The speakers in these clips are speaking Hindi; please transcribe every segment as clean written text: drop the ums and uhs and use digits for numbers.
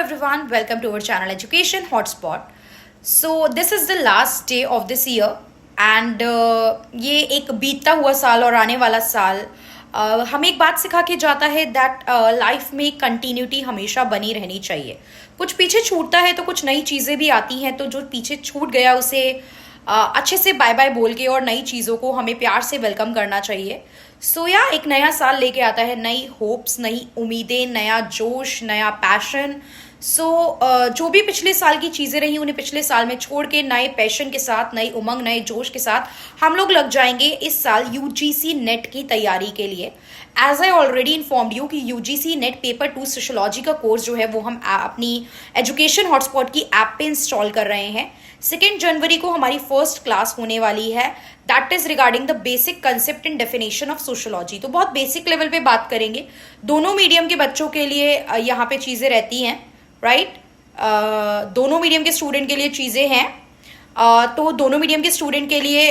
everyone, welcome to our channel Education Hotspot. So this is the last day of this year and ये एक बीतता हुआ साल और आने वाला साल हमें एक बात सिखा के जाता है दैट लाइफ में कंटिन्यूटी हमेशा बनी रहनी चाहिए। कुछ पीछे छूटता है तो कुछ नई चीज़ें भी आती हैं, तो जो पीछे छूट गया उसे अच्छे से बाय बाय बोल के और नई चीज़ों को हमें प्यार से वेलकम करना चाहिए। सो एक नया साल लेके आता है, नई होप्स, नई उम्मीदें, नया जोश, नया पैशन। जो भी पिछले साल की चीज़ें रही उन्हें पिछले साल में छोड़ के नए पैशन के साथ, नई उमंग, नए जोश के साथ हम लोग लग जाएंगे इस साल यूजीसी नेट की तैयारी के लिए। As I already informed you कि यूजीसी नेट पेपर 2 सोशियोलॉजी का कोर्स जो है वो हम अपनी एजुकेशन हॉटस्पॉट की ऐप पे इंस्टॉल कर रहे हैं। 2 जनवरी को हमारी फर्स्ट क्लास होने वाली है, that is regarding the basic concept and definition of sociology. तो बहुत बेसिक लेवल पे बात करेंगे। दोनों मीडियम के बच्चों के लिए यहाँ पे चीज़ें रहती हैं, राइट? दोनों मीडियम के स्टूडेंट के लिए चीज़ें हैं। तो दोनों मीडियम के स्टूडेंट के लिए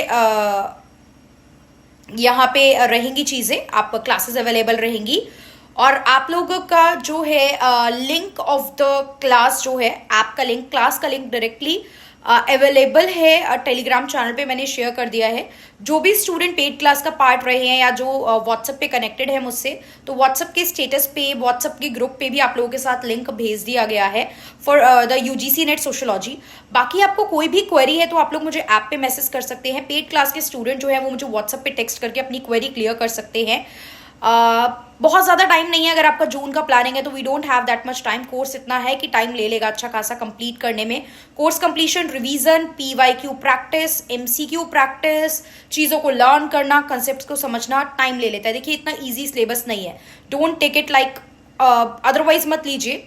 यहाँ पे रहेंगी चीज़ें, आप क्लासेस अवेलेबल रहेंगी और आप लोगों का जो है लिंक ऑफ द क्लास जो है, ऐप का लिंक, क्लास का लिंक डायरेक्टली अवेलेबल है टेलीग्राम चैनल पे, मैंने शेयर कर दिया है। जो भी स्टूडेंट पेड क्लास का पार्ट रहे हैं या जो व्हाट्सएप पे कनेक्टेड है मुझसे, तो व्हाट्सएप के स्टेटस पे, व्हाट्सएप के ग्रुप पे भी आप लोगों के साथ लिंक भेज दिया गया है for the UGC net sociology. बाकी आपको कोई भी क्वेरी है तो आप लोग मुझे ऐप पे मैसेज कर सकते हैं। पेड क्लास के स्टूडेंट जो है वो मुझे व्हाट्सएप पे टेक्स्ट करके अपनी क्वेरी क्लियर कर सकते हैं। बहुत ज़्यादा टाइम नहीं है। अगर आपका जून का प्लानिंग है तो we don't have that much time. Course इतना है कि टाइम ले लेगा अच्छा खासा कंप्लीट करने में। Course completion, revision, PYQ practice, MCQ practice, चीज़ों को लर्न करना, कंसेप्ट्स को समझना टाइम ले लेता है। देखिए, इतना ईजी सिलेबस नहीं है। Don't take it like otherwise मत लीजिए।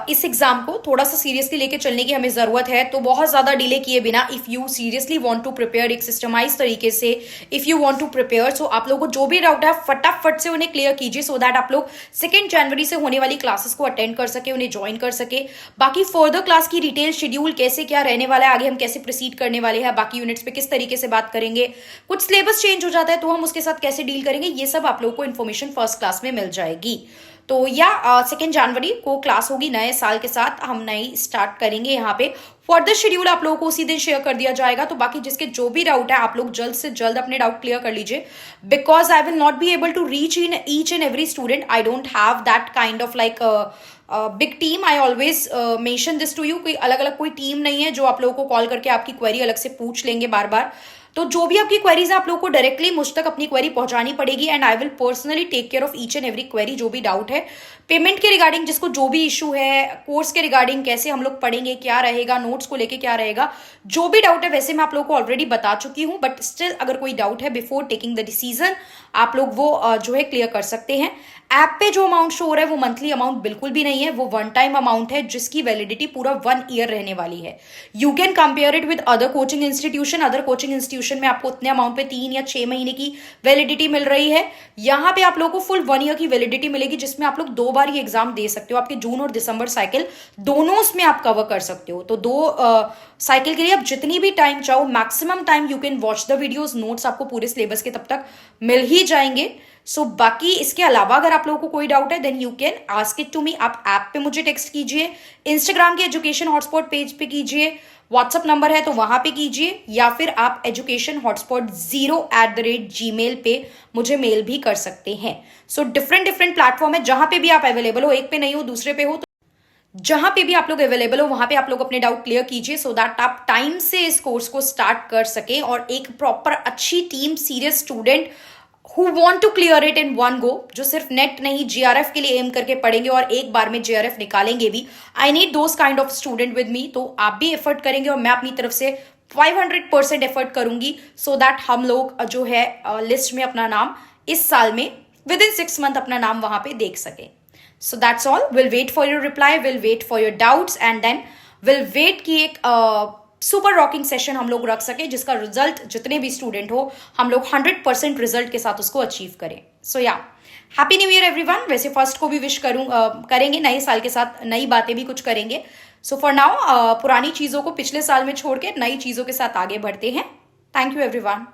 इस एग्जाम को थोड़ा सा सीरियसली लेके चलने की हमें ज़रूरत है। तो बहुत ज़्यादा डिले किए बिना, if you seriously want to prepare एक सिस्टमाइज तरीके से, if you want to prepare, so आप लोगों को जो भी डाउट है फटाफट से उन्हें क्लियर कीजिए, सो दैट आप लोग 2 जनवरी से होने वाली क्लासेस को अटेंड कर सके, उन्हें ज्वाइन कर सके। बाकी फर्दर क्लास की डिटेल शेड्यूल कैसे क्या रहने वाला है, आगे हम कैसे प्रोसीड करने वाले हैं, बाकी यूनिट्स पे किस तरीके से बात करेंगे, कुछ सिलेबस चेंज हो जाता है तो हम उसके साथ कैसे डील करेंगे, ये सब आप लोगों को इन्फॉर्मेशन फर्स्ट क्लास में मिल जाएगी। तो 2 जनवरी को क्लास होगी, नए साल के साथ हम नई स्टार्ट करेंगे। यहाँ पे फर्दर शेड्यूल आप लोगों को उसी दिन शेयर कर दिया जाएगा। तो बाकी जिसके जो भी डाउट है आप लोग जल्द से जल्द अपने डाउट क्लियर कर लीजिए, because I will not be able to reach in each and every student. I don't have that kind of like big team. I always mention this to you, कोई अलग अलग कोई टीम नहीं है जो आप लोगों को कॉल करके आपकी क्वेरी अलग से पूछ लेंगे बार बार। तो जो भी आपकी क्वेरीज है आप लोगों को डायरेक्टली मुझ तक अपनी क्वेरी पहुंचानी पड़ेगी and I will personally take care of each and every query. जो भी डाउट है पेमेंट के रिगार्डिंग, जिसको जो भी इशू है, कोर्स के रिगार्डिंग कैसे हम लोग पढ़ेंगे, क्या रहेगा, नोट्स को लेके क्या रहेगा, जो भी डाउट है वैसे मैं आप लोगों को ऑलरेडी बता चुकी हूँ। बट स्टिल अगर कोई डाउट है बिफोर टेकिंग द डिसीजन, आप लोग वो जो है क्लियर कर सकते हैं। ऐप पे जो अमाउंट शो हो रहा है वो मंथली अमाउंट बिल्कुल भी नहीं है, वो वन टाइम अमाउंट है जिसकी वैलिडिटी पूरा 1 ईयर रहने वाली है। You can compare it with other coaching institution. Other coaching institution में आपको उतने अमाउंट पे 3 या 6 महीने की वैलिडिटी मिल रही है। यहाँ पे आप लोगों को फुल 1 ईयर की वैलिडिटी मिलेगी, जिसमें आप लोग 2 बार ये एग्जाम दे सकते हो। आपके जून और दिसंबर साइकिल दोनों उसमें आप कवर कर सकते हो। तो 2 साइकिल के लिए आप जितनी भी टाइम चाहो, maximum time you can watch the videos. Notes आपको पूरे सिलेबस के तब तक मिल ही जाएंगे। बाकी इसके अलावा अगर आप लोगों को कोई डाउट है then you can ask it to me. आप ऐप पे मुझे टेक्स्ट कीजिए, इंस्टाग्राम के एजुकेशन हॉटस्पॉट पेज पे कीजिए, व्हाट्सअप नंबर है तो वहां पे कीजिए, या फिर आप education hotspot 0@gmail पे मुझे मेल भी कर सकते हैं। डिफरेंट प्लेटफॉर्म है जहां पे भी आप अवेलेबल हो, एक पे नहीं हो दूसरे पे हो, तो जहां पे भी आप लोग अवेलेबल हो वहां पे आप लोग अपने डाउट क्लियर कीजिए, सो दैट आप टाइम से इस कोर्स को स्टार्ट कर सके और एक प्रॉपर अच्छी team, serious student who want to clear it in one go, जो सिर्फ नेट नहीं जीआरएफ के लिए एम करके पढ़ेंगे और एक बार में जीआरएफ निकालेंगे भी। I need those kind of student with me. तो आप भी एफर्ट करेंगे और मैं अपनी तरफ से 500% एफर्ट करूंगी, सो दैट हम लोग जो है लिस्ट में अपना नाम इस साल में विद इन 6 मंथ अपना नाम वहां पे देख सके। So that's all. Will wait for your reply, will wait for your doubts and then will wait की एक सुपर रॉकिंग सेशन हम लोग रख सके, जिसका रिजल्ट जितने भी स्टूडेंट हो हम लोग 100% रिजल्ट के साथ उसको अचीव करें। So happy new year everyone. वैसे फर्स्ट को भी विश करेंगे, नए साल के साथ नई बातें भी कुछ करेंगे। सो फॉर नाउ पुरानी चीज़ों को पिछले साल में छोड़ के नई चीज़ों के साथ आगे बढ़ते हैं। Thank you everyone.